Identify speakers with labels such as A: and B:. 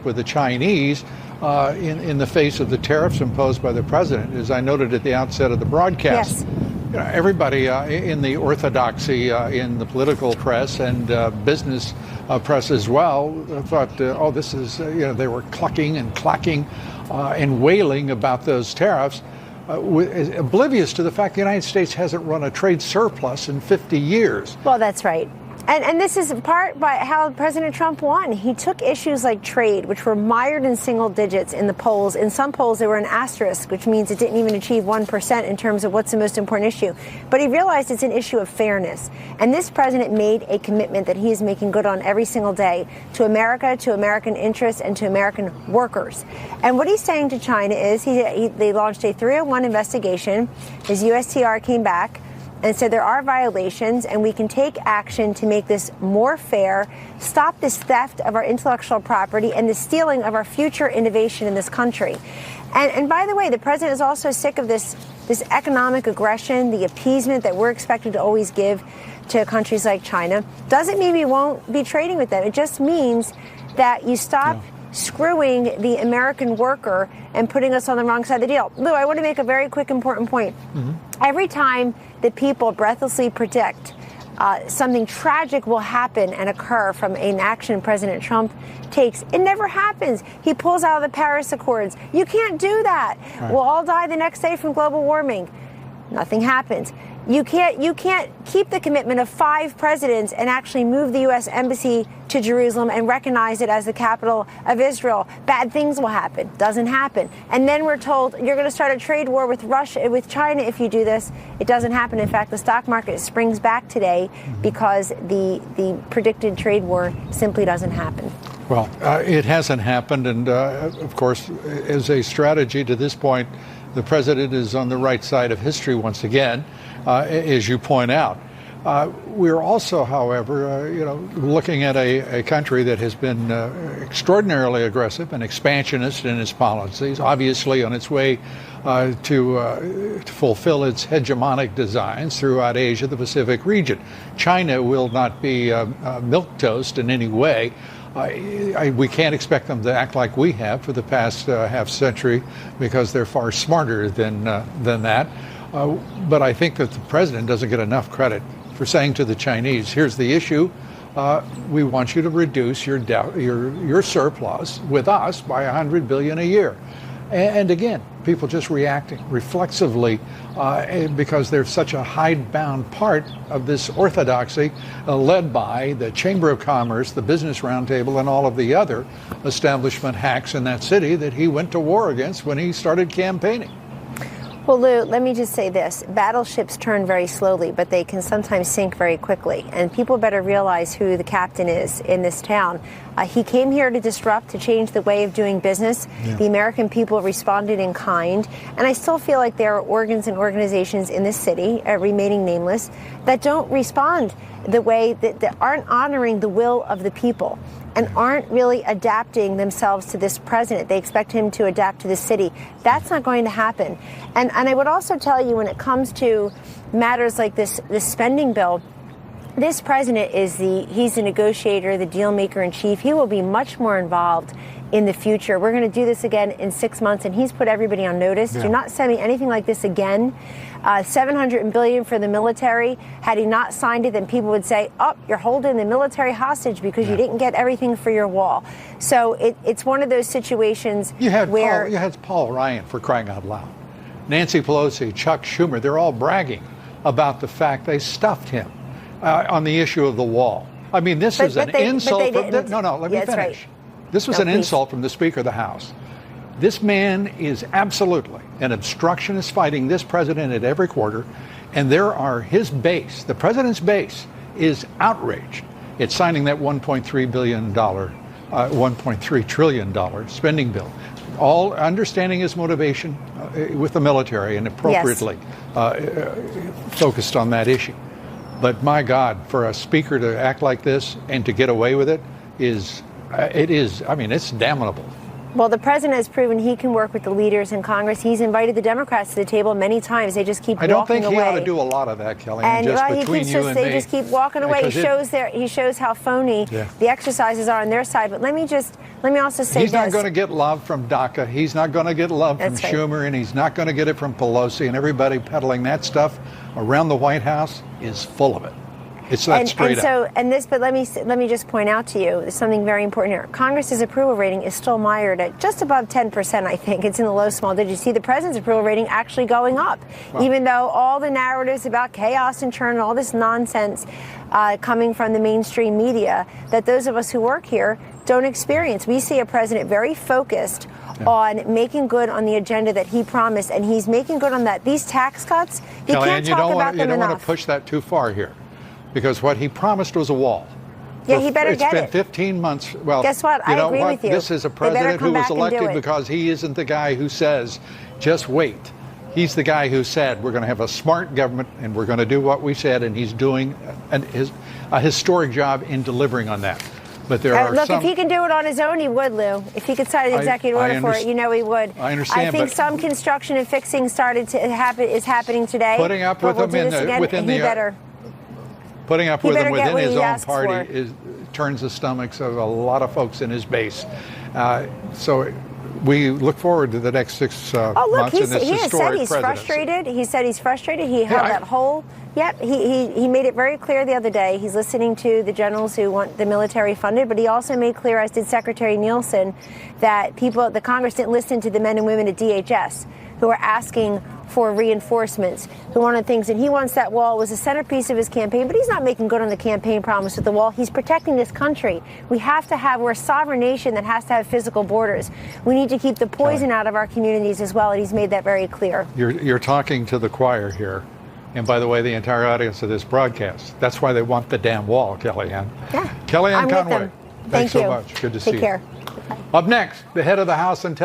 A: with the Chinese in the face of the tariffs imposed by the president. As I noted at the outset of the broadcast, everybody in the orthodoxy in the political press and business press as well thought, oh, this is, they were clucking and clacking and wailing about those tariffs, oblivious to the fact the United States hasn't run a trade surplus in 50 years.
B: Well, that's right. And this is part by how President Trump won. He took issues like trade, which were mired in single digits in the polls. In some polls, they were an asterisk, which means it didn't even achieve 1% in terms of what's the most important issue. But he realized it's an issue of fairness. And this president made a commitment that he is making good on every single day to America, to American interests, and to American workers. And what he's saying to China is they launched a 301 investigation. His USTR came back and said there are violations and we can take action to make this more fair, stop this theft of our intellectual property and the stealing of our future innovation in this country. And by the way, the president is also sick of this economic aggression, the appeasement that we're expected to always give to countries like China. Doesn't mean we won't be trading with them. It just means that you stop screwing the American worker and putting us on the wrong side of the deal. Lou, I want to make a very quick, important point. Every time that people breathlessly predict something tragic will happen and occur from an action President Trump takes, it never happens. He pulls out of the Paris Accords. You can't do that. Right. We'll all die the next day from global warming. Nothing happens. You can't keep the commitment of 5 presidents and actually move the U.S. Embassy to Jerusalem and recognize it as the capital of Israel. Bad things will happen. Doesn't happen. And then we're told you're going to start a trade war with Russia, with China if you do this. It doesn't happen. In fact, the stock market springs back today because the predicted trade war simply doesn't happen.
A: Well, it hasn't happened. And of course, as a strategy to this point, the president is on the right side of history once again, as you point out. We're also, however, looking at a country that has been extraordinarily aggressive and expansionist in its policies, obviously on its way to fulfill its hegemonic designs throughout Asia, the Pacific region. China will not be milquetoast in any way. We can't expect them to act like we have for the past half century because they're far smarter than that. But I think that the president doesn't get enough credit for saying to the Chinese, here's the issue. We want you to reduce your surplus with us by $100 billion a year. And again, people just reacting reflexively because they're such a hidebound part of this orthodoxy led by the Chamber of Commerce, the Business Roundtable, and all of the other establishment hacks in that city that he went to war against when he started campaigning.
B: Well, Lou, let me just say this. Battleships turn very slowly, but they can sometimes sink very quickly. And people better realize who the captain is in this town. He came here to disrupt, to change the way of doing business. Yeah. The American people responded in kind. And I still feel like there are organs and organizations in this city, remaining nameless, that don't respond the way that aren't honoring the will of the people and aren't really adapting themselves to this president. They expect him to adapt to the city. That's not going to happen. And I would also tell you, when it comes to matters like this spending bill, this president he's the negotiator, the deal maker in chief. He will be much more involved in the future. We're going to do this again in 6 months, and he's put everybody on notice. Yeah. Do not send me anything like this again. $700 billion for the military. Had he not signed it, then people would say, oh, you're holding the military hostage because you didn't get everything for your wall. So it's one of those situations where...
A: You had Paul Ryan, for crying out loud. Nancy Pelosi, Chuck Schumer, they're all bragging about the fact they stuffed him on the issue of the wall. I mean, this is an insult. Let me finish. Right. This was an insult from the Speaker of the House. This man is absolutely an obstructionist fighting this president at every quarter, and his base, the president's base, is outraged at signing that $1.3 trillion spending bill. All understanding his motivation with the military and appropriately focused on that issue. But my God, for a speaker to act like this and to get away with it it's damnable.
B: Well, the president has proven he can work with the leaders in Congress. He's invited the Democrats to the table many times. They just keep walking away.
A: I don't think he ought to do a lot of that, Kellyanne,
B: and
A: just between you and me.
B: They just keep walking away. He shows how phony the exercises are on their side. But let me also say
A: he's not going to get love from DACA. He's not going to get love from Schumer, and he's not going to get it from Pelosi, and everybody peddling that stuff around the White House is full of it. It's that straight up.
B: But let me just point out to you something very important here. Congress's approval rating is still mired at just above 10%, I think. It's in the low small digits. You see the president's approval rating actually going up, even though all the narratives about chaos and churn and all this nonsense coming from the mainstream media that those of us who work here don't experience. We see a president very focused on making good on the agenda that he promised, and he's making good on that. These tax cuts, you can't talk about them enough.
A: You don't want to push that too far here. Because what he promised was a wall.
B: Yeah, he better get it.
A: It's been 15 months. Well,
B: guess what? I agree with you.
A: This is a president who was elected because he isn't the guy who says, just wait. He's the guy who said, we're going to have a smart government and we're going to do what we said, and he's doing a historic job in delivering on that. But there are
B: if he can do it on his own, he would, Lou. If he could sign an executive order for it, you know he would.
A: I understand.
B: I think some construction and fixing is happening today.
A: Putting up with him Putting up with him within his own party turns the stomachs of a lot of folks in his base. So we look forward to the next 6 months in this historic presidency.
B: He has said he's frustrated. He said he's frustrated. He held that whole. Yep, he made it very clear the other day. He's listening to the generals who want the military funded, but he also made clear, as did Secretary Nielsen, that the Congress didn't listen to the men and women at DHS who are asking for reinforcements, who wanted things, and he wants that wall. It was a centerpiece of his campaign, but he's not making good on the campaign promise with the wall. He's protecting this country. We're a sovereign nation that has to have physical borders. We need to keep the poison out of our communities as well, and he's made that very clear.
A: You're talking to the choir here. And by the way, the entire audience of this broadcast. That's why they want the damn wall, Kellyanne.
B: Yeah.
A: Kellyanne Conway, thanks so much. Good to see you.
B: Take care.
A: Up next, the head of the House and